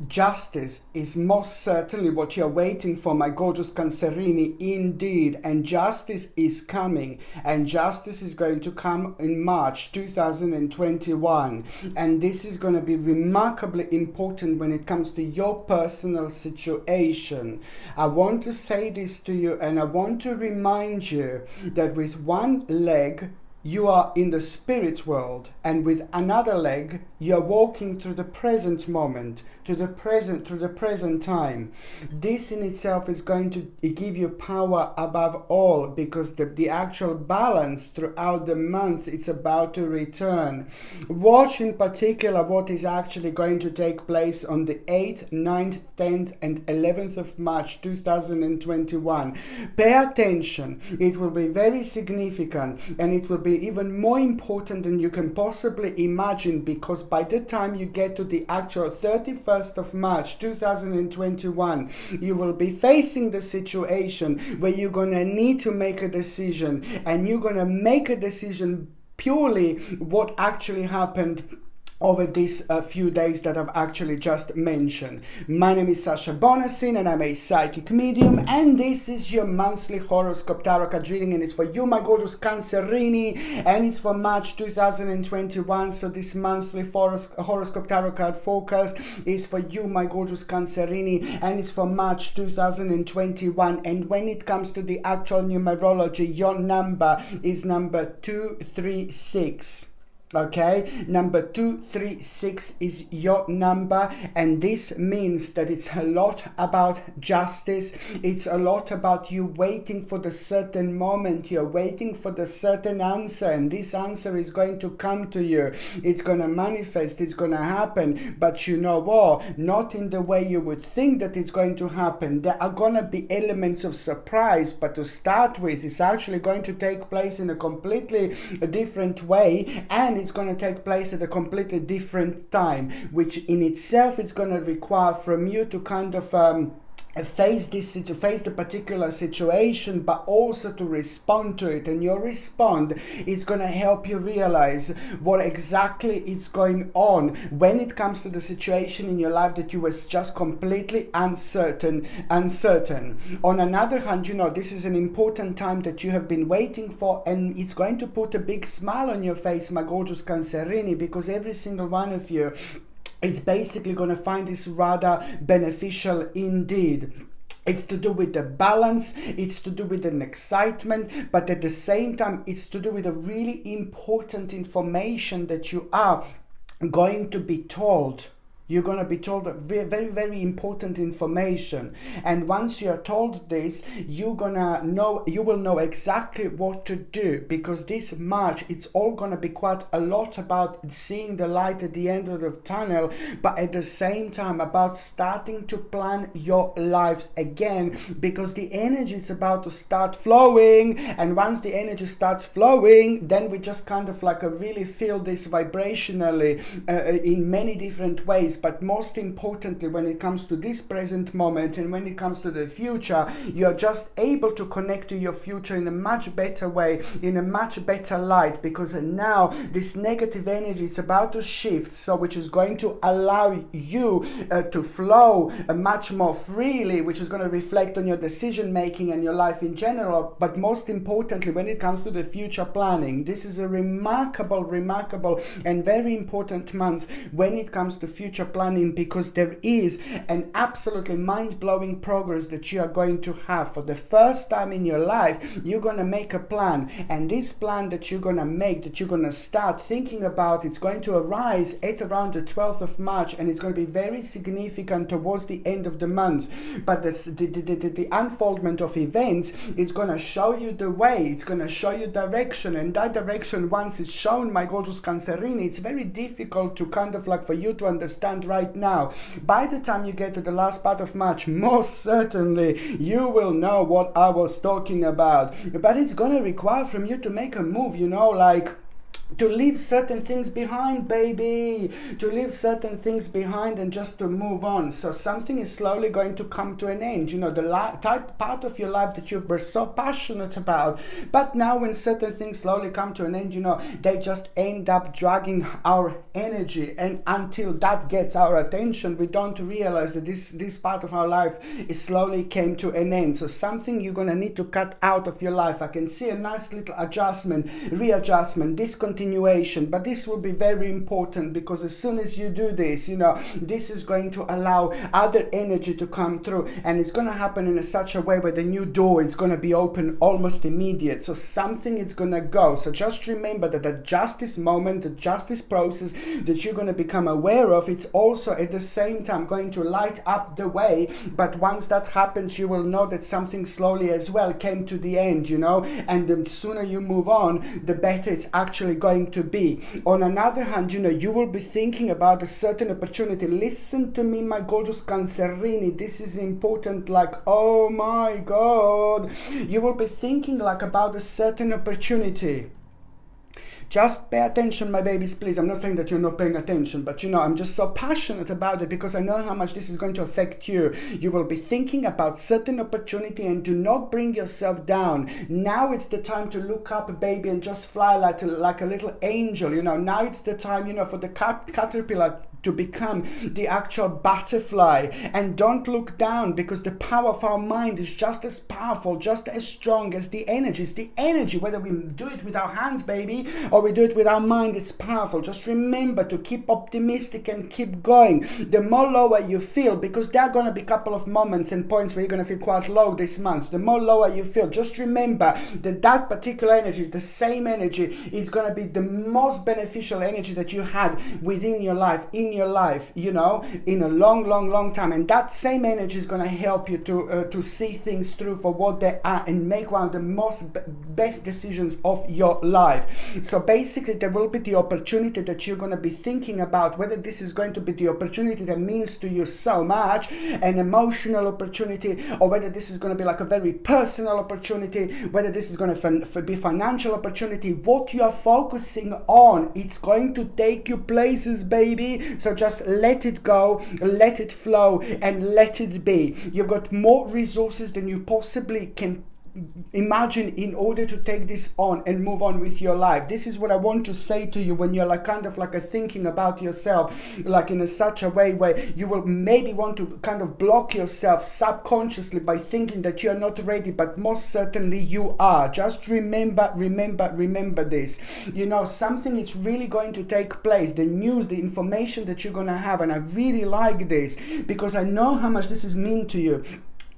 Justice is most certainly what you're waiting for, my gorgeous Cancerini, indeed. And justice is coming. And justice is going to come in March 2021. And this is going to be remarkably important when it comes to your personal situation. I want to say this to you, and I want to remind you that with one leg, you are in the spirit world, and with another leg, you are walking through the present moment, through the present time. This in itself is going to give you power above all, because the actual balance throughout the month, it's about to return. Watch in particular what is actually going to take place on the 8th, 9th, 10th and 11th of March 2021. Pay attention. It will be very significant, and it will be even more important than you can possibly imagine, because by the time you get to the actual 31st of March 2021, you will be facing the situation where you're going to need to make a decision, and you're going to make a decision purely what actually happened over these few days that I've actually just mentioned. My name is Sasha Bonasin, and I'm a psychic medium, and this is your monthly horoscope tarot card reading, and it's for you, my gorgeous Cancerini, and it's for March 2021. So this monthly horoscope tarot card forecast is for you, my gorgeous Cancerini, and it's for March 2021. And when it comes to the actual numerology, your number is number 236. Okay, number 236 is your number, and this means that it's a lot about justice. It's a lot about you waiting for the certain moment. You're waiting for the certain answer, and this answer is going to come to you. It's going to manifest, it's going to happen, but you know what? Not in the way you would think that it's going to happen. There are going to be elements of surprise, but to start with, it's actually going to take place in a completely different way, and it's going to take place at a completely different time, which in itself is going to require from you to kind of face the particular situation, but also to respond to it. And your response is going to help you realize what exactly is going on when it comes to the situation in your life that you was just completely uncertain. On another hand, you know, this is an important time that you have been waiting for, and it's going to put a big smile on your face, my gorgeous Cancerini, because every single one of you, it's basically going to find this rather beneficial indeed. It's to do with the balance, it's to do with an excitement, but at the same time, it's to do with a really important information that you are going to be told. You're going to be told very, very, very important information. And once you're told this, you will know exactly what to do, because this March, it's all going to be quite a lot about seeing the light at the end of the tunnel, but at the same time about starting to plan your lives again, because the energy is about to start flowing. And once the energy starts flowing, then we just kind of like really feel this vibrationally in many different ways. But most importantly, when it comes to this present moment and when it comes to the future, you're just able to connect to your future in a much better way, in a much better light, because now this negative energy is about to shift, so which is going to allow you to flow much more freely, which is going to reflect on your decision making and your life in general. But most importantly, when it comes to the future planning, this is a remarkable and very important month when it comes to future planning, because there is an absolutely mind-blowing progress that you are going to have. For the first time in your life, you're going to make a plan, and this plan that you're going to make, that you're going to start thinking about, it's going to arise at around the 12th of March, and it's going to be very significant towards the end of the month. But the unfoldment of events is going to show you the way, it's going to show you direction, and that direction, once it's shown, my gorgeous Cancerini, it's very difficult to kind of like for you to understand right now. By the time you get to the last part of March, most certainly you will know what I was talking about. But it's going to require from you to make a move, you know, like to leave certain things behind, baby, to leave certain things behind and just to move on. So something is slowly going to come to an end, you know, the part of your life that you were so passionate about, but now when certain things slowly come to an end, you know, they just end up dragging our energy, and until that gets our attention, we don't realize that this part of our life is slowly came to an end. So something you're gonna need to cut out of your life. I can see a nice little adjustment, readjustment, discontinuation, but this will be very important, because as soon as you do this, you know, this is going to allow other energy to come through, and it's going to happen in such a way where the new door is going to be open almost immediate. So something is going to go. So just remember that the justice moment, the justice process that you're going to become aware of, it's also at the same time going to light up the way. But once that happens, you will know that something slowly as well came to the end, you know, and the sooner you move on, the better it's actually going to be. On another hand, you know, you will be thinking about a certain opportunity. Listen to me, my gorgeous Cancerini, this is important. Like, oh my God, you will be thinking like about a certain opportunity. Just pay attention, my babies, please. I'm not saying that you're not paying attention, but you know, I'm just so passionate about it because I know how much this is going to affect you. You will be thinking about certain opportunity, and do not bring yourself down. Now it's the time to look up, baby, and just fly like a little angel. You know, now it's the time, you know, for the caterpillar to become the actual butterfly. And don't look down, because the power of our mind is just as powerful, just as strong as the energy. It's the energy, whether we do it with our hands, baby, or we do it with our mind, it's powerful. Just remember to keep optimistic and keep going. The more lower you feel, because there are going to be a couple of moments and points where you're going to feel quite low this month, the more lower you feel, just remember that that particular energy, the same energy, is going to be the most beneficial energy that you had within your life, you know, in a long time. And that same energy is going to help you to see things through for what they are and make one of the best decisions of your life. So basically, there will be the opportunity that you're going to be thinking about, whether this is going to be the opportunity that means to you so much, an emotional opportunity, or whether this is going to be like a very personal opportunity, whether this is going to be financial opportunity. What you are focusing on, it's going to take you places, baby. So just let it go, let it flow, and let it be. You've got more resources than you possibly can imagine in order to take this on and move on with your life. This is what I want to say to you when you're like kind of like a thinking about yourself like in such a way where you will maybe want to kind of block yourself subconsciously by thinking that you're not ready, but most certainly you are. Just remember this. You know, something is really going to take place. The news, the information that you're going to have, and I really like this because I know how much this is mean to you.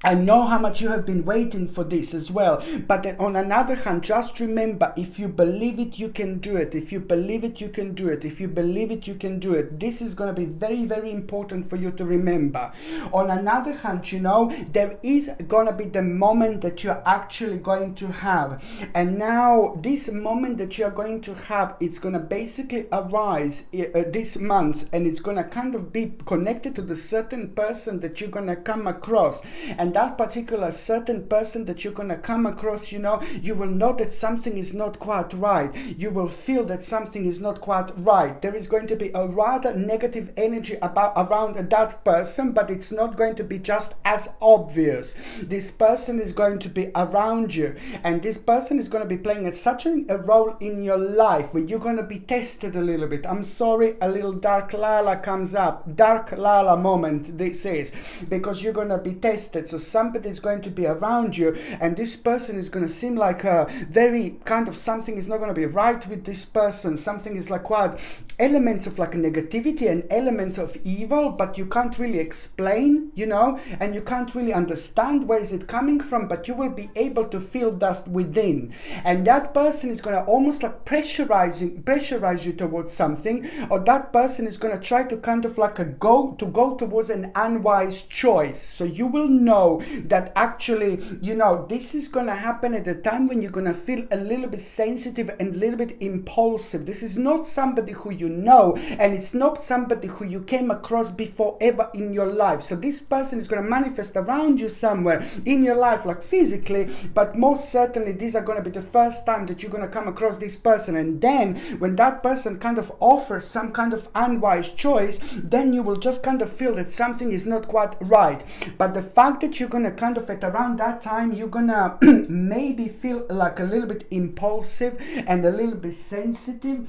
I know how much you have been waiting for this as well. But then on another hand, just remember, if you believe it, you can do it. If you believe it, you can do it. If you believe it, you can do it. This is going to be very, very important for you to remember. On another hand, you know, there is going to be the moment that you're actually going to have. And now this moment that you're going to have, it's going to basically arise this month, and it's going to kind of be connected to the certain person that you're going to come across. And that particular certain person that you're going to come across, you know, you will know that something is not quite right. You will feel that something is not quite right. There is going to be a rather negative energy around that person, but it's not going to be just as obvious. This person is going to be around you, and this person is going to be playing such a role in your life where you're going to be tested a little bit. I'm sorry, a little dark Lala comes up. Dark Lala moment, this is, because you're going to be tested. So somebody is going to be around you, and this person is going to seem like a very kind of something is not going to be right with this person. Something is like quite elements of like negativity and elements of evil, but you can't really explain, you know, and you can't really understand where is it coming from, but you will be able to feel that within. And that person is going to almost like pressurize you towards something, or that person is going to try to kind of like go towards an unwise choice. So you will know know that actually, you know, this is going to happen at a time when you're going to feel a little bit sensitive and a little bit impulsive. This is not somebody who you know, and it's not somebody who you came across before ever in your life. So this person is going to manifest around you somewhere in your life, like physically, but most certainly these are going to be the first time that you're going to come across this person. And then when that person kind of offers some kind of unwise choice, then you will just kind of feel that something is not quite right. But the fact that you're going to kind of at around that time, you're going to maybe feel like a little bit impulsive and a little bit sensitive,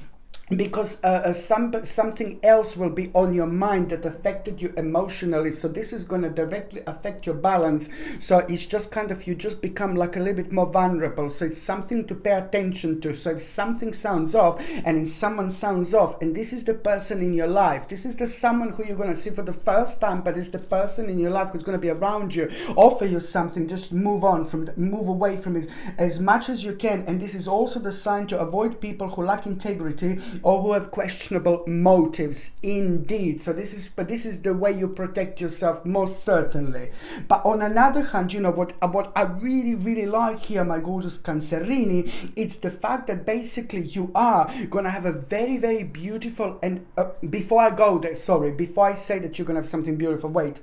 because something else will be on your mind that affected you emotionally. So this is going to directly affect your balance. So it's just kind of, you just become like a little bit more vulnerable. So it's something to pay attention to. So if something sounds off, and if someone sounds off, and this is the person in your life, this is the someone who you're going to see for the first time, but it's the person in your life who's going to be around you, offer you something, just move on from move away from it as much as you can. And this is also the sign to avoid people who lack integrity or who have questionable motives, indeed. So this is the way you protect yourself, most certainly. But on another hand, you know, what I really like here, my gorgeous Cancerini, it's the fact that basically you are gonna have a very beautiful, and before I go there, before I say that you're gonna have something beautiful, wait,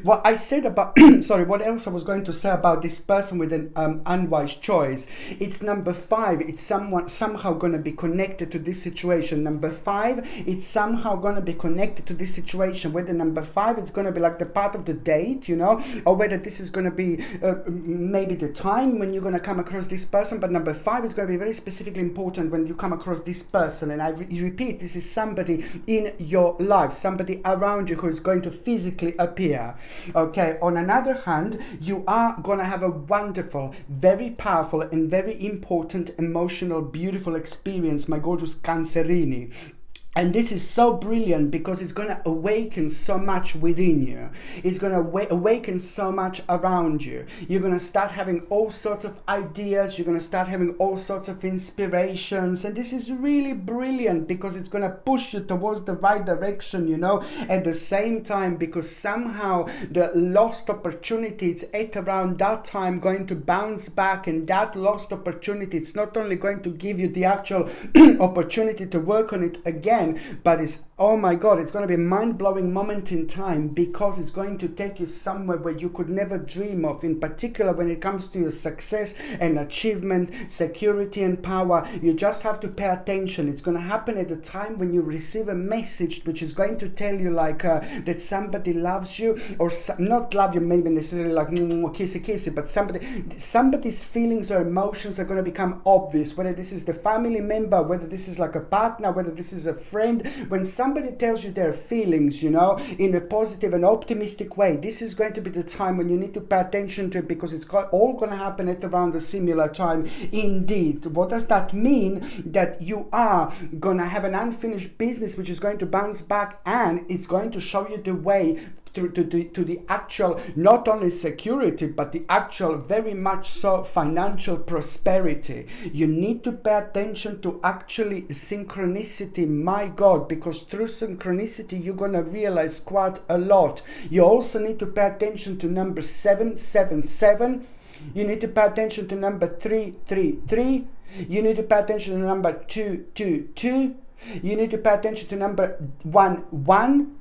what I said about what else I was going to say about this person with an unwise choice, it's number 5, it's somehow gonna be connected to this situation. Number 5, it's somehow going to be connected to this situation. Whether number 5, it's going to be like the part of the date, you know, or whether this is going to be maybe the time when you're going to come across this person. But number 5 is going to be very specifically important when you come across this person. And I repeat, this is somebody in your life, somebody around you who is going to physically appear. Okay. On another hand, you are going to have a wonderful, very powerful, and very important, emotional, beautiful experience, my gorgeous Cancerini. And this is so brilliant because it's going to awaken so much within you. It's going to awaken so much around you. You're going to start having all sorts of ideas. You're going to start having all sorts of inspirations. And this is really brilliant because it's going to push you towards the right direction, you know, at the same time, because somehow the lost opportunities at around that time going to bounce back. And that lost opportunity, it's not only going to give you the actual opportunity to work on it again, but it's, oh my God, it's going to be a mind-blowing moment in time, because it's going to take you somewhere where you could never dream of, in particular when it comes to your success and achievement, security and power. You just have to pay attention. It's going to happen at a time when you receive a message which is going to tell you like that somebody loves you, or not love you maybe necessarily like kissy, but somebody's feelings or emotions are going to become obvious, whether this is the family member, whether this is like a partner, whether this is a friend. When somebody tells you their feelings, you know, in a positive and optimistic way, this is going to be the time when you need to pay attention to it, because it's all going to happen at around a similar time. Indeed. What does that mean? That you are going to have an unfinished business which is going to bounce back, and it's going to show you the way to the actual, not only security, but the actual very much so financial prosperity. You need to pay attention to actually synchronicity, my God, because through synchronicity you're going to realize quite a lot. You also need to pay attention to number 777. You need to pay attention to number 333. You need to pay attention to number 222. You need to pay attention to number 11.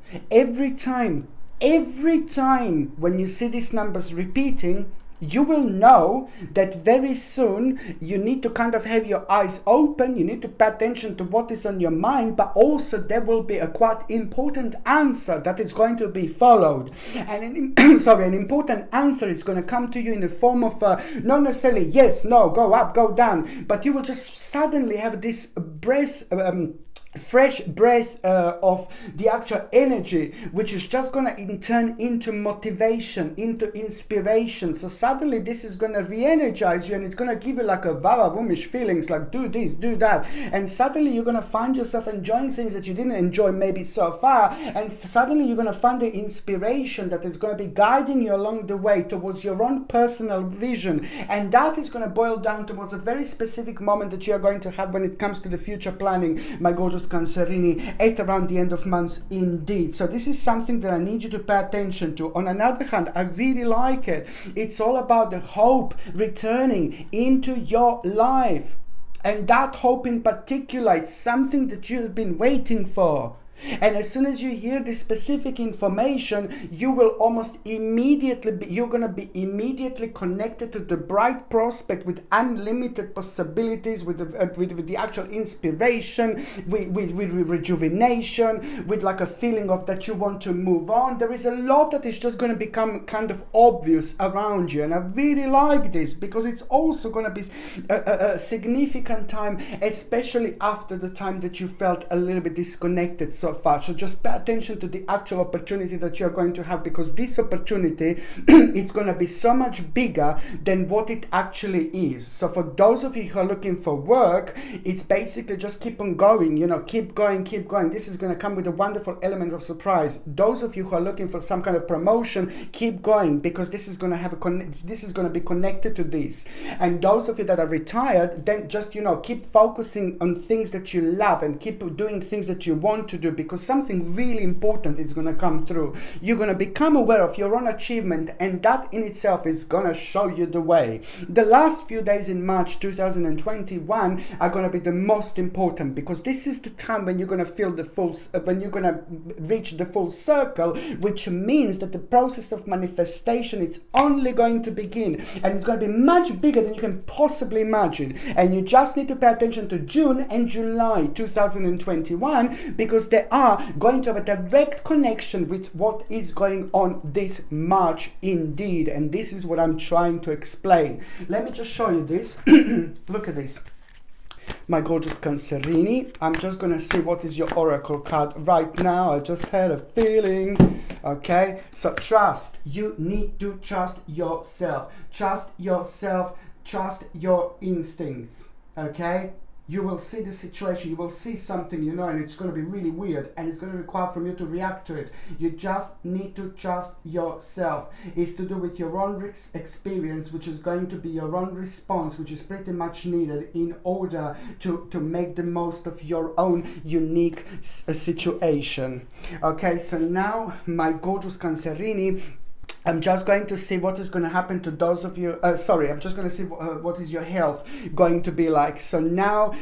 Every time when you see these numbers repeating, you will know that very soon you need to kind of have your eyes open. You need to pay attention to what is on your mind, but also there will be a quite important answer that is going to be followed. And an important answer is going to come to you in the form of not necessarily yes, no, go up, go down, but you will just suddenly have this fresh breath of the actual energy, which is just going to turn into motivation, into inspiration. So suddenly this is going to re-energize you, and it's going to give you like a vava-woomish feelings, like do this, do that, and suddenly you're going to find yourself enjoying things that you didn't enjoy maybe so far, and suddenly you're going to find the inspiration that is going to be guiding you along the way towards your own personal vision. And that is going to boil down towards a very specific moment that you are going to have when it comes to the future planning, my gorgeous gorgeous Cancerini, at around the end of month indeed. So this is something that I need you to pay attention to. On another hand, I really like it. It's all about the hope returning into your life. And that hope in particular, it's something that you've been waiting for. And as soon as you hear this specific information, you will almost immediately you're going to be immediately connected to the bright prospect with unlimited possibilities, with the actual inspiration, with rejuvenation, with like a feeling of that you want to move on. There is a lot that is just going to become kind of obvious around you. And I really like this because it's also going to be a significant time, especially after the time that you felt a little bit disconnected so far. So just pay attention to the actual opportunity that you're going to have, because this opportunity it's going to be so much bigger than what it actually is. So for those of you who are looking for work, it's basically just keep on going, you know, keep going. This is going to come with a wonderful element of surprise. Those of you who are looking for some kind of promotion, keep going, because this is going to have this is going to be connected to this. And those of you that are retired, then just, you know, keep focusing on things that you love and keep doing things that you want to do, because something really important is going to come through. You're going to become aware of your own achievement, and that in itself is going to show you the way. The last few days in March 2021 are going to be the most important, because this is the time when you're going to feel the full, when you're going to reach the full circle, which means that the process of manifestation is only going to begin, and it's going to be much bigger than you can possibly imagine. And you just need to pay attention to June and July 2021, because they are going to have a direct connection with what is going on this March indeed. And this is what I'm trying to explain. Let me just show you this. Look at this. My gorgeous Cancerini. I'm just going to see what is your oracle card right now. I just had a feeling. Okay, so trust. You need to trust yourself. Trust yourself. Trust your instincts. Okay? You will see the situation, you will see something, you know, and it's going to be really weird, and it's going to require from you to react to it. You just need to trust yourself. It's to do with your own experience, which is going to be your own response, which is pretty much needed in order to make the most of your own unique situation. Okay, so now, my gorgeous Cancerini, I'm just going to see what is going to happen to those of you. I'm just going to see what is your health going to be like. So now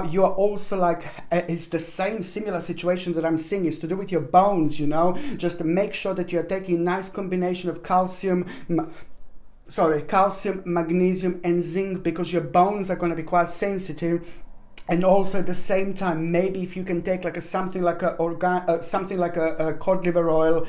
you are also like, it's the same similar situation that I'm seeing. It's to do with your bones, you know. Just to make sure that you're taking a nice combination of calcium, magnesium, and zinc, because your bones are going to be quite sensitive. And also at the same time, maybe if you can take like something like a cod liver oil,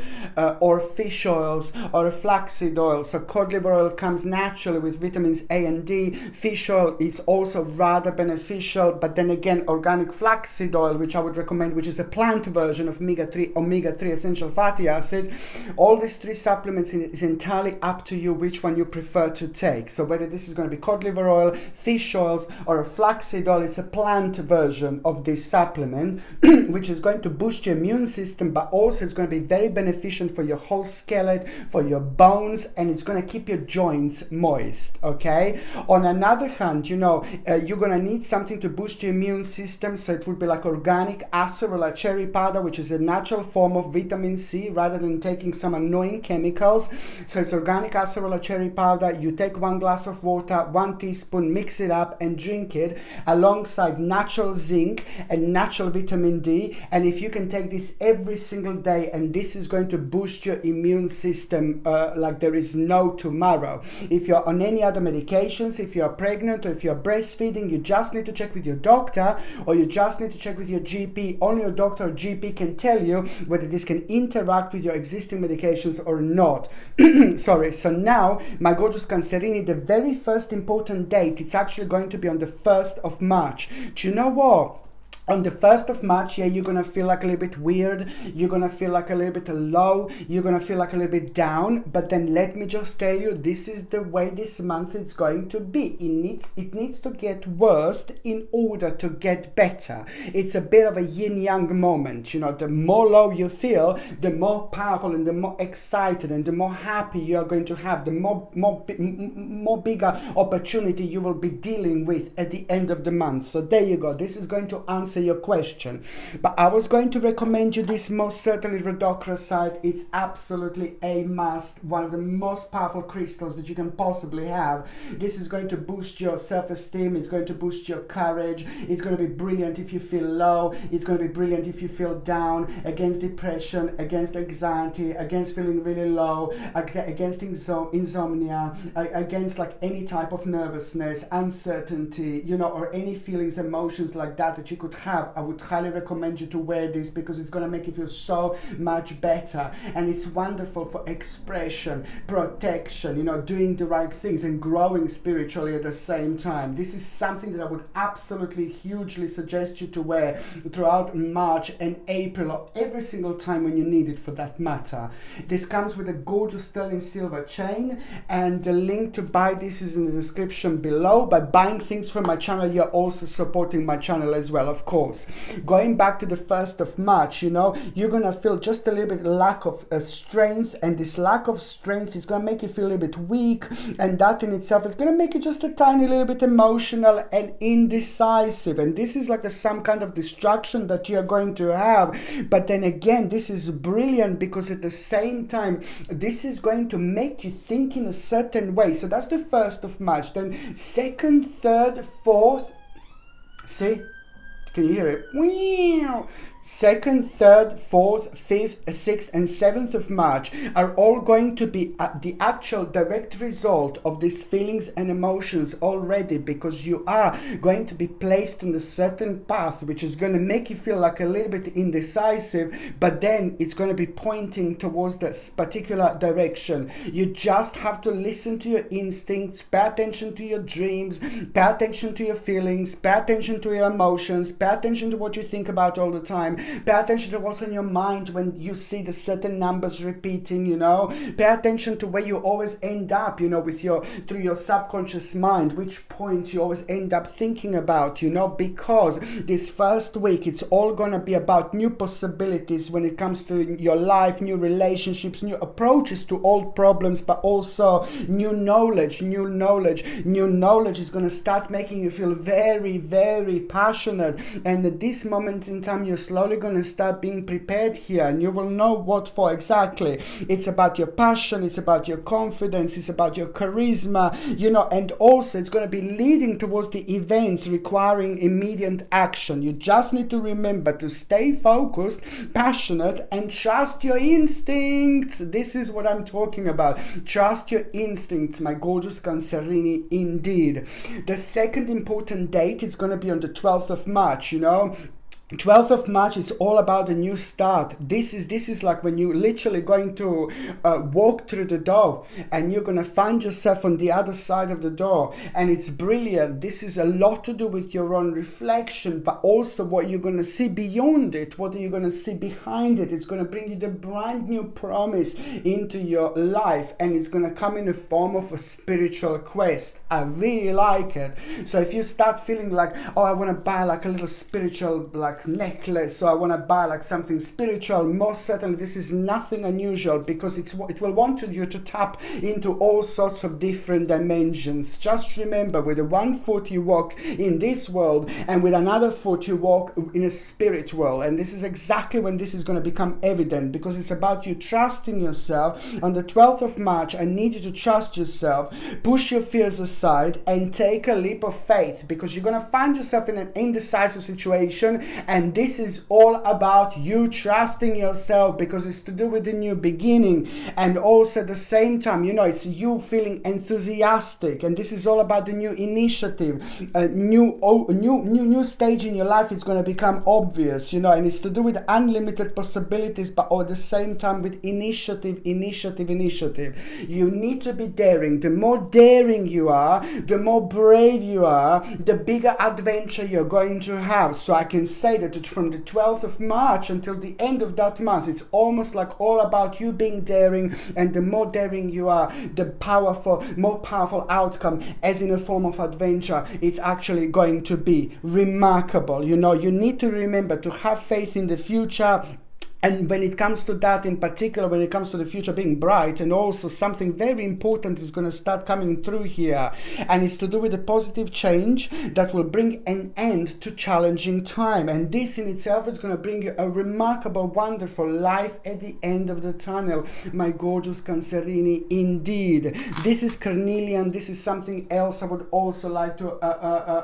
or fish oils, or a flaxseed oil. So cod liver oil comes naturally with vitamins A and D. Fish oil is also rather beneficial, but then again, organic flaxseed oil, which I would recommend, which is a plant version of omega-3 essential fatty acids. All these three supplements is entirely up to you which one you prefer to take. So whether this is going to be cod liver oil, fish oils, or a flaxseed oil, it's a plant version of this supplement, which is going to boost your immune system, but also it's going to be very beneficial for your whole skeleton, for your bones, and it's going to keep your joints moist. Okay, on another hand, you know, you're going to need something to boost your immune system, so it would be like organic acerola cherry powder, which is a natural form of vitamin C rather than taking some annoying chemicals. So it's organic acerola cherry powder. You take 1 glass of water, 1 teaspoon, mix it up and drink it alongside natural zinc and natural vitamin D. And if you can take this every single day, and this is going to boost your immune system like there is no tomorrow. If you're on any other medications, if you're pregnant, or if you're breastfeeding, you just need to check with your doctor, or you just need to check with your GP. Only your doctor or GP can tell you whether this can interact with your existing medications or not. Sorry. So now, my gorgeous Cancerini, the very first important date, it's actually going to be on the 1st of March. Do you know what? On the 1st of March, yeah, you're going to feel like a little bit weird. You're going to feel like a little bit low. You're going to feel like a little bit down. But then let me just tell you, this is the way this month is going to be. It needs to get worse in order to get better. It's a bit of a yin-yang moment. You know, the more low you feel, the more powerful and the more excited and the more happy you are going to have, the more bigger opportunity you will be dealing with at the end of the month. So there you go. This is going to answer answer your question. But I was going to recommend you this most certainly rhodochrosite. It's absolutely a must, one of the most powerful crystals that you can possibly have. This is going to boost your self-esteem, it's going to boost your courage, it's going to be brilliant if you feel low, it's going to be brilliant if you feel down, against depression, against anxiety, against feeling really low, against insomnia, against like any type of nervousness, uncertainty, you know, or any feelings, emotions like that you could have. I would highly recommend you to wear this because it's going to make you feel so much better. And it's wonderful for expression, protection, you know, doing the right things and growing spiritually at the same time. This is something that I would absolutely hugely suggest you to wear throughout March and April, or every single time when you need it for that matter. This comes with a gorgeous sterling silver chain, and the link to buy this is in the description below. By buying things from my channel, you're also supporting my channel as well, of course. Going back to the 1st of March, you know, you're gonna feel just a little bit lack of strength, and this lack of strength is gonna make you feel a little bit weak, and that in itself is gonna make you just a tiny little bit emotional and indecisive. And this is like some kind of distraction that you're going to have. But then again, this is brilliant because at the same time, this is going to make you think in a certain way. So that's the 1st of March. Then 2nd, 3rd, 4th, see, can you hear it? Wow. 2nd, 3rd, 4th, 5th, 6th, and 7th of March are all going to be the actual direct result of these feelings and emotions already, because you are going to be placed on a certain path which is going to make you feel like a little bit indecisive, but then it's going to be pointing towards this particular direction. You just have to listen to your instincts, pay attention to your dreams, pay attention to your feelings, pay attention to your emotions, pay attention to what you think about all the time. Pay attention to what's on your mind when you see the certain numbers repeating, you know. Pay attention to where you always end up, you know, with through your subconscious mind, which points you always end up thinking about, you know, because this first week, it's all going to be about new possibilities when it comes to your life, new relationships, new approaches to old problems, but also new knowledge. New knowledge is going to start making you feel very, very passionate. And at this moment in time, you're slowly going to start being prepared here, and you will know what for exactly. It's about your passion, it's about your confidence, it's about your charisma, you know, and also it's going to be leading towards the events requiring immediate action. You just need to remember to stay focused, passionate, and trust your instincts. This is what I'm talking about. Trust your instincts, my gorgeous Cancerini, indeed. The second important date is going to be on the 12th of March, you know. 12th of March, it's all about a new start. This is like when you're literally going to walk through the door, and you're going to find yourself on the other side of the door, and it's brilliant. This is a lot to do with your own reflection, but also what you're going to see beyond it. What are you going to see behind it? It's going to bring you the brand new promise into your life, and it's going to come in the form of a spiritual quest. I really like it. So if you start feeling like, oh, I want to buy like a little spiritual like necklace, so I want to buy like something spiritual, most certainly this is nothing unusual, because it will want you to tap into all sorts of different dimensions. Just remember, with the one foot you walk in this world, and with another foot you walk in a spirit world, and this is exactly when this is going to become evident, because it's about you trusting yourself. On the 12th of March, I need you to trust yourself, push your fears aside, and take a leap of faith, because you're going to find yourself in an indecisive situation. And this is all about you trusting yourself, because it's to do with the new beginning. And also at the same time, you know, it's you feeling enthusiastic. And this is all about the new initiative, a new stage in your life. It's going to become obvious, you know, and it's to do with unlimited possibilities, but at the same time with initiative. You need to be daring. The more daring you are, the more brave you are, the bigger adventure you're going to have. So I can say that from the 12th of March until the end of that month, it's almost like all about you being daring, and the more daring you are, the more powerful outcome, as in a form of adventure, it's actually going to be remarkable. You know, you need to remember to have faith in the future. And when it comes to that in particular, when it comes to the future being bright, and also something very important is going to start coming through here, and it's to do with a positive change that will bring an end to challenging time. And this in itself is going to bring you a remarkable, wonderful life at the end of the tunnel, my gorgeous Cancerini. Indeed, this is carnelian. This is something else I would also like to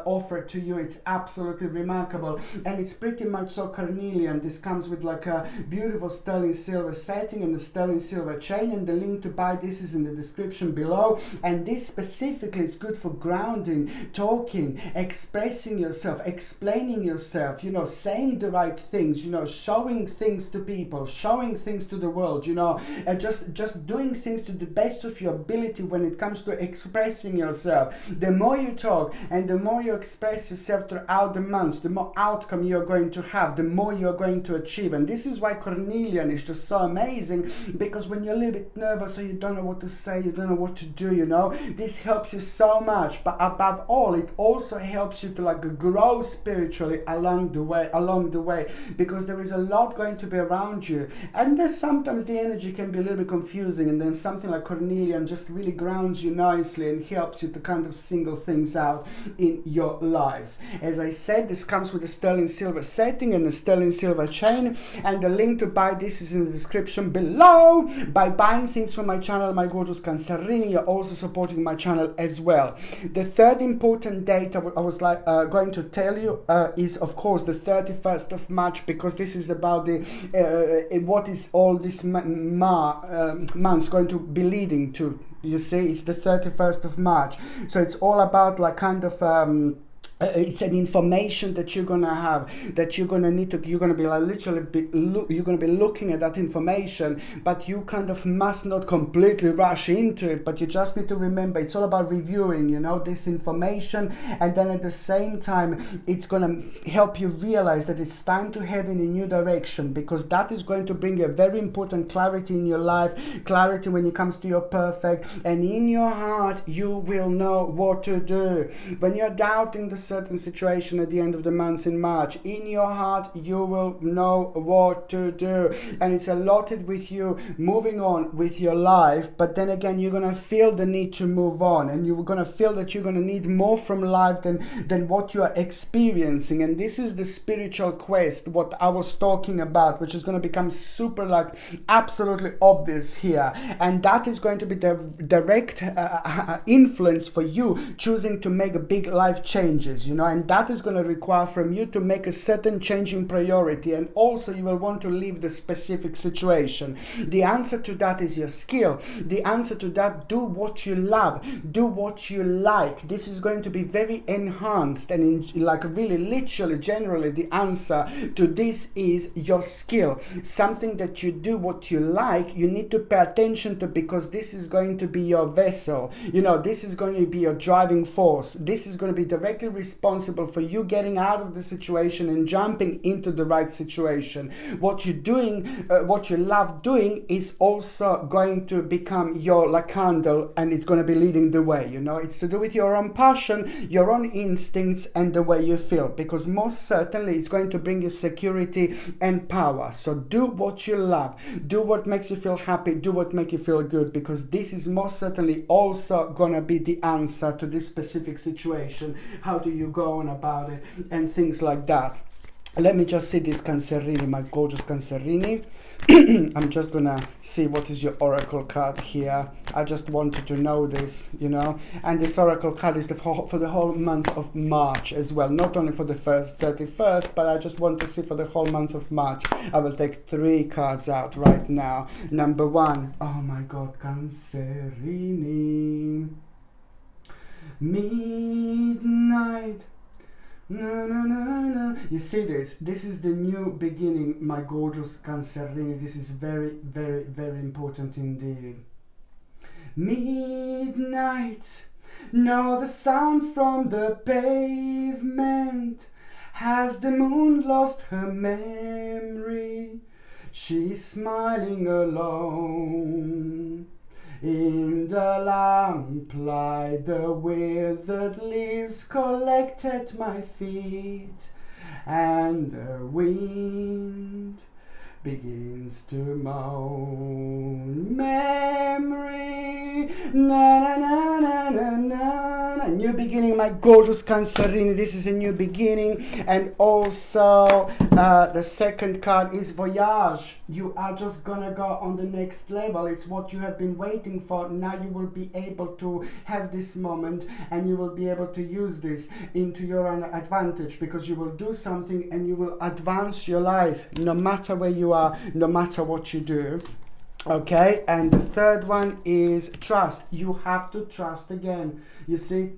offer to you. It's absolutely remarkable, and it's pretty much so carnelian. This comes with like a beautiful sterling silver setting and the sterling silver chain, and the link to buy this is in the description below. And this specifically is good for grounding, talking, expressing yourself, explaining yourself, you know, saying the right things, you know, showing things to people, showing things to the world, you know, and just doing things to the best of your ability when it comes to expressing yourself. The more you talk and the more you express yourself throughout the months, the more outcome you're going to have, the more you're going to achieve. And this is why carnelian is just so amazing, because when you're a little bit nervous or you don't know what to say, you don't know what to do, you know, this helps you so much. But above all, it also helps you to like grow spiritually along the way, because there is a lot going to be around you, and there's sometimes the energy can be a little bit confusing, and then something like carnelian just really grounds you nicely and helps you to kind of single things out in your lives. As I said, this comes with a sterling silver setting and a sterling silver chain, and the link to buy this is in the description below. By buying things from my channel, my gorgeous Cancerini, you're also supporting my channel as well. The third important date I was going to tell you is of course the 31st of March, because this is about the what is all this months going to be leading to. You see, it's the 31st of March, so it's all about like kind of it's an information that you're gonna have, that you're gonna need to, you're gonna be like literally you're gonna be looking at that information, but you kind of must not completely rush into it, but you just need to remember it's all about reviewing, you know, this information, and then at the same time it's gonna help you realize that it's time to head in a new direction, because that is going to bring you a very important clarity in your life, clarity when it comes to your perfect, and in your heart you will know what to do. When you're doubting the certain situation at the end of the month in March, in your heart you will know what to do, and it's allotted with you moving on with your life. But then again, you're gonna feel the need to move on, and you're gonna feel that you're gonna need more from life than what you are experiencing. And this is the spiritual quest, what I was talking about, which is gonna become super like absolutely obvious here, and that is going to be the direct influence for you choosing to make a big life changes, you know, and that is going to require from you to make a certain change in priority, and also you will want to leave the specific situation. The answer to that is your skill. The answer to that, do what you love, do what you like. This is going to be very enhanced, and like really literally generally the answer to this is your skill, something that you do what you like. You need to pay attention to, because this is going to be your vessel, you know, this is going to be your driving force. This is going to be directly responsible for you getting out of the situation and jumping into the right situation. What you're doing, what you love doing, is also going to become your like candle, and it's going to be leading the way, you know. It's to do with your own passion, your own instincts, and the way you feel, because most certainly it's going to bring you security and power. So do what you love, do what makes you feel happy, do what makes you feel good, because this is most certainly also gonna be the answer to this specific situation. How do you go on about it and things like that. Let me just see this Cancerini, my gorgeous Cancerini. I'm just gonna see what is your oracle card here. I just wanted to know this, you know. And this oracle card is for the whole month of March as well, not only for the 31st, but I just want to see for the whole month of March. I will take 3 cards out right now. Number 1, oh my God, Cancerini. Midnight. Na, na, na, na. You see this? This is the new beginning, my gorgeous Cancerini. This is very, very, very important indeed. Midnight. Know the sound from the pavement. Has the moon lost her memory? She's smiling alone. In the lamplight, the withered leaves collect at my feet, and the wind begins to moan. Memory, na na na na na na. A new beginning, my gorgeous Cancerini. This is a new beginning. And also the second card is Voyage. You are just gonna go on the next level. It's what you have been waiting for. Now you will be able to have this moment, and you will be able to use this into your own advantage, because you will do something and you will advance your life no matter where you are, no matter what you do. Okay, and the third one is trust. You have to trust again. You see,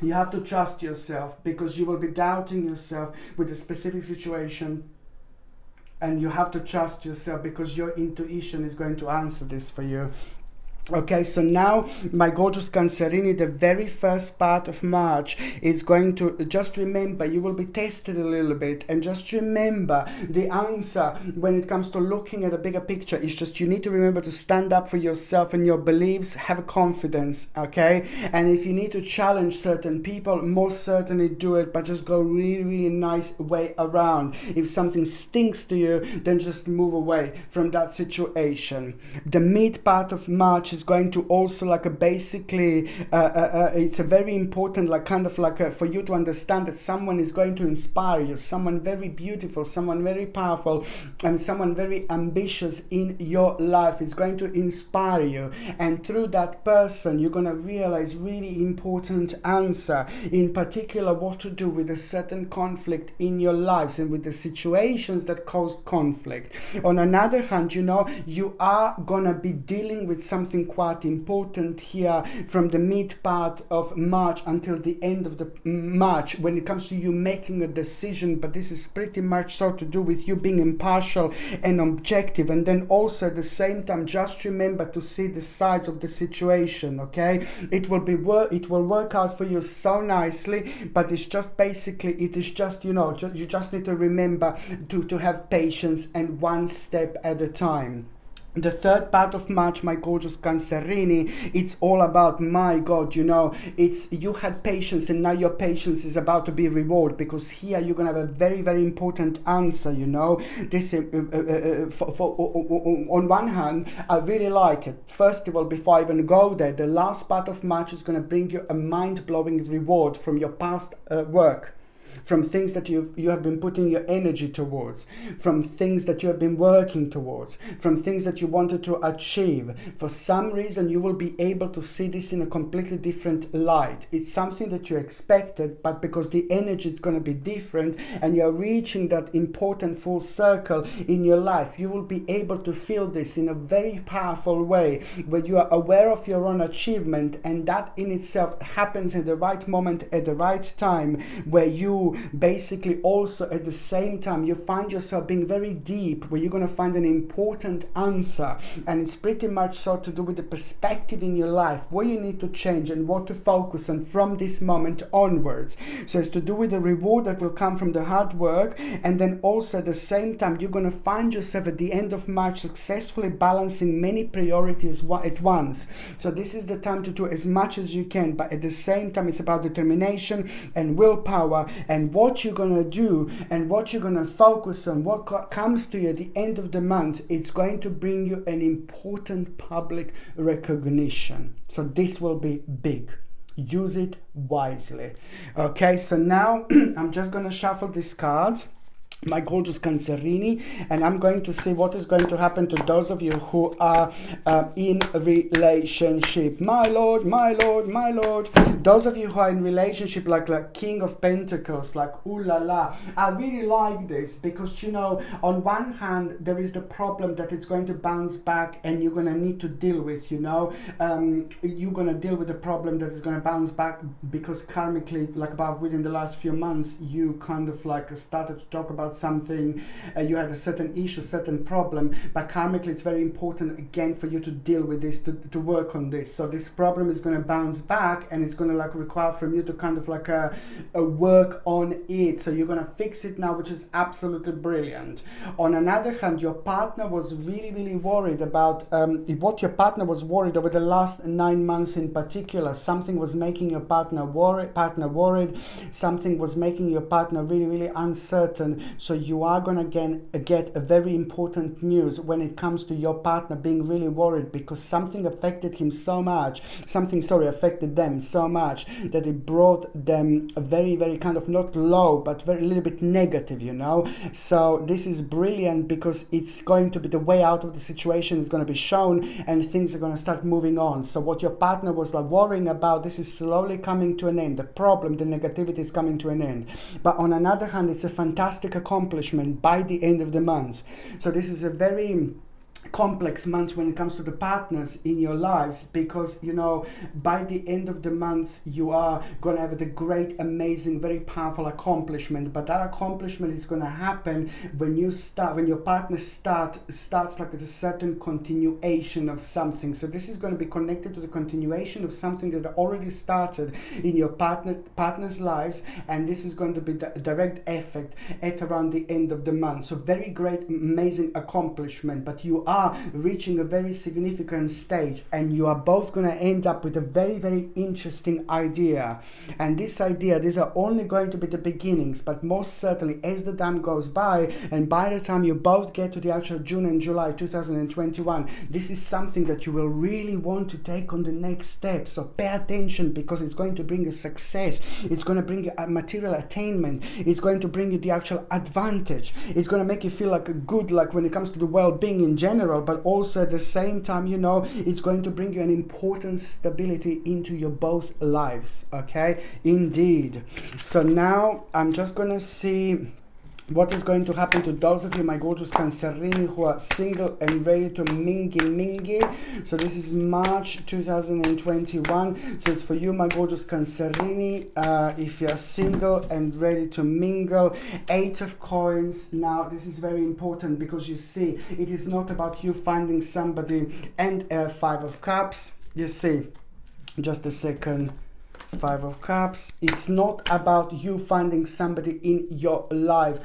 you have to trust yourself, because you will be doubting yourself with a specific situation. And you have to trust yourself, because your intuition is going to answer this for you. Okay, so now, my gorgeous Cancerini, the very first part of March is going to, just remember, you will be tested a little bit, and just remember the answer when it comes to looking at a bigger picture is just, you need to remember to stand up for yourself and your beliefs, have confidence, okay? And if you need to challenge certain people, most certainly do it, but just go really, really nice way around. If something stinks to you, then just move away from that situation. The mid part of March is going to also like a basically it's a very important like kind of like for you to understand that someone is going to inspire you, someone very beautiful, someone very powerful, and someone very ambitious in your life is going to inspire you, and through that person you're going to realize really important answer, in particular what to do with a certain conflict in your lives and with the situations that caused conflict. On another hand, you know, you are gonna be dealing with something quite important here from the mid part of March until the end of the March when it comes to you making a decision, but this is pretty much so to do with you being impartial and objective, and then also at the same time just remember to see the sides of the situation, okay? It will work out for you so nicely, but it's just basically, it is just, you know, you just need to remember to have patience and one step at a time. The third part of March, my gorgeous Cancerini, it's all about, my God, you know, it's, you had patience and now your patience is about to be rewarded, because here you're going to have a very, very important answer, you know. This, on one hand, I really like it. First of all, before I even go there, the last part of March is going to bring you a mind-blowing reward from your past work, from things that you have been putting your energy towards, from things that you have been working towards, from things that you wanted to achieve. For some reason, you will be able to see this in a completely different light. It's something that you expected, but because the energy is going to be different and you're reaching that important full circle in your life, you will be able to feel this in a very powerful way, where you are aware of your own achievement, and that in itself happens at the right moment, at the right time, where you basically also at the same time you find yourself being very deep, where you're going to find an important answer, and it's pretty much so to do with the perspective in your life, what you need to change and what to focus on from this moment onwards. So it's to do with the reward that will come from the hard work, and then also at the same time you're going to find yourself at the end of March successfully balancing many priorities at once. So this is the time to do as much as you can, but at the same time it's about determination and willpower, and what you're going to do and what you're going to focus on, what comes to you at the end of the month. It's going to bring you an important public recognition. So this will be big. Use it wisely. Okay, so now I'm just going to shuffle these cards, my gorgeous Cancerini, and I'm going to see what is going to happen to those of you who are in a relationship. My Lord, my Lord, my Lord. Those of you who are in relationship, like King of Pentacles, like ooh la la. I really like this, because, you know, on one hand, there is the problem that it's going to bounce back and you're going to need to deal with, you know. You're going to deal with the problem that is going to bounce back because karmically, like about within the last few months, you kind of like started to talk about something, you had a certain issue, certain problem, but karmically it's very important again for you to deal with this, to work on this. So this problem is going to bounce back, and it's going to like require from you to kind of like a work on it. So you're going to fix it now, which is absolutely brilliant. On another hand, your partner was really, really worried about what your partner was worried over the last 9 months in particular. Something was making your partner worried, something was making your partner really, really uncertain. So you are going to get a very important news when it comes to your partner being really worried because something affected him so much, affected them so much that it brought them a very, very kind of not low, but very little bit negative, you know. So this is brilliant because it's going to be the way out of the situation is going to be shown and things are going to start moving on. So what your partner was like worrying about, this is slowly coming to an end. The problem, the negativity is coming to an end. But on another hand, it's a fantastic accomplishment by the end of the month. So this is a very complex month when it comes to the partners in your lives, because you know by the end of the month you are going to have a great, amazing, very powerful accomplishment. But that accomplishment is going to happen when your partner starts like a certain continuation of something. So this is going to be connected to the continuation of something that already started in your partner's lives, and this is going to be the direct effect at around the end of the month. So very great, amazing accomplishment, but you are reaching a very significant stage and you are both going to end up with a very, very interesting idea. And these are only going to be the beginnings, but most certainly as the time goes by and by the time you both get to the actual June and July 2021, this is something that you will really want to take on the next step. So pay attention, because it's going to bring you success, it's going to bring you a material attainment, it's going to bring you the actual advantage, it's going to make you feel like a good, like when it comes to the well-being in general, but also at the same time, you know, it's going to bring you an important stability into your both lives. Okay, indeed. So now I'm just gonna see what is going to happen to those of you, my gorgeous Cancerini, who are single and ready to mingle. So this is March 2021. So it's for you, my gorgeous Cancerini, if you're single and ready to mingle. 8 of coins. Now this is very important because you see, it is not about you finding somebody. And 5 of cups. You see, just a second. 5 of cups. It's not about you finding somebody in your life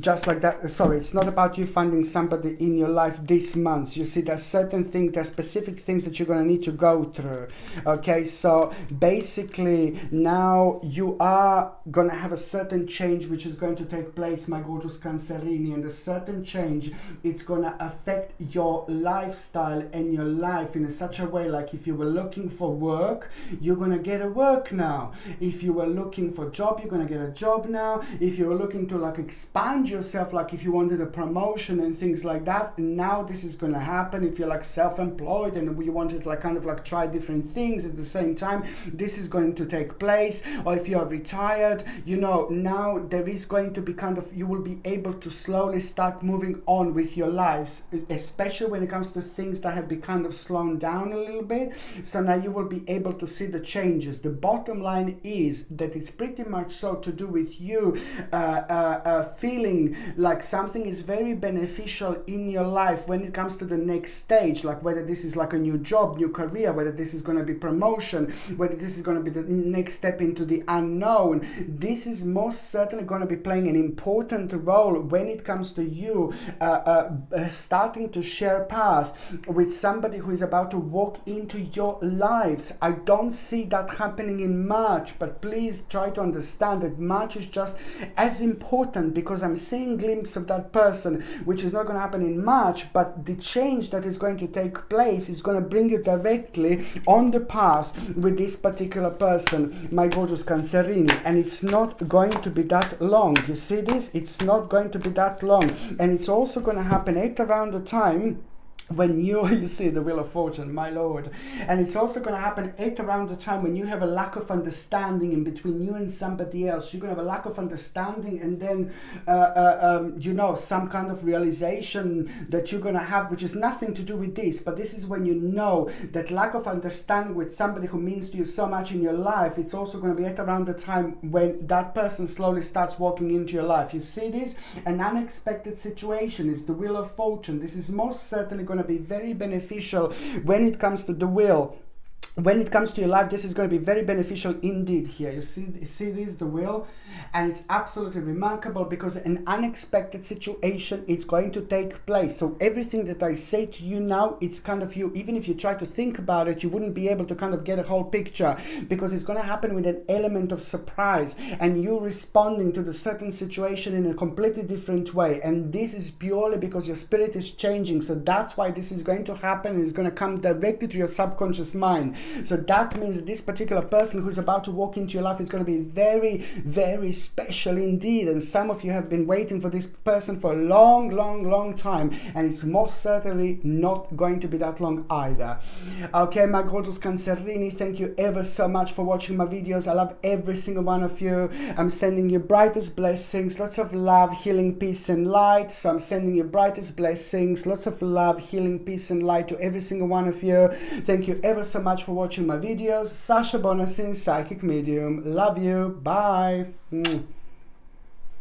just like that. Sorry, it's not about you finding somebody in your life this month. You see, there's certain things, there's specific things that you're going to need to go through. Okay, so basically now you are going to have a certain change which is going to take place, my gorgeous Cancerini, and a certain change, it's going to affect your lifestyle and your life in such a way, like if you were looking for work, you're gonna get a work now. If you were looking for a job, you're gonna get a job now. If you were looking to like expand yourself, like if you wanted a promotion and things like that, now this is gonna happen. If you're like self-employed and you wanted like kind of like try different things at the same time, this is going to take place. Or if you are retired, you know, now there is going to be kind of, you will be able to slowly start moving on with your lives, especially when it comes to things that have been kind of slowed down a little bit. So now you will be able to see the changes. The bottom line is that it's pretty much so to do with you feeling like something is very beneficial in your life when it comes to the next stage, like whether this is like a new job, new career, whether this is going to be promotion, whether this is going to be the next step into the unknown. This is most certainly going to be playing an important role when it comes to you starting to share path with somebody who is about to walk into your lives. I don't see that happening in March, but please try to understand that March is just as important, because I'm seeing glimpses of that person, which is not going to happen in March, but the change that is going to take place is going to bring you directly on the path with this particular person, my gorgeous Cancerini, and it's not going to be that long. You see this? It's not going to be that long, and it's also going to happen at around the time when you see the Wheel of Fortune, my lord. And it's also going to happen at around the time when you have a lack of understanding in between you and somebody else. You're going to have a lack of understanding, and then you know, some kind of realization that you're going to have, which is nothing to do with this, but this is when you know that lack of understanding with somebody who means to you so much in your life. It's also going to be at around the time when that person slowly starts walking into your life. You see this? An unexpected situation is the Wheel of Fortune. This is most certainly going to be very beneficial when it comes to the will when it comes to your life, this is going to be very beneficial indeed here. You see this, the wheel, and it's absolutely remarkable because an unexpected situation is going to take place. So everything that I say to you now, it's kind of, you, even if you try to think about it, you wouldn't be able to kind of get a whole picture, because it's going to happen with an element of surprise and you responding to the certain situation in a completely different way. And this is purely because your spirit is changing. So that's why this is going to happen, and it's going to come directly to your subconscious mind. So that means that this particular person who's about to walk into your life is going to be very, very special indeed. And some of you have been waiting for this person for a long, long, long time, and it's most certainly not going to be that long either. Okay, my gorgeous Cancerini, thank you ever so much for watching my videos. I love every single one of you. I'm sending you brightest blessings, lots of love, healing, peace and light. So I'm sending you brightest blessings, lots of love, healing, peace and light to every single one of you. Thank you ever so much for watching my videos. Sasha Bonasin, Psychic Medium. Love you. Bye.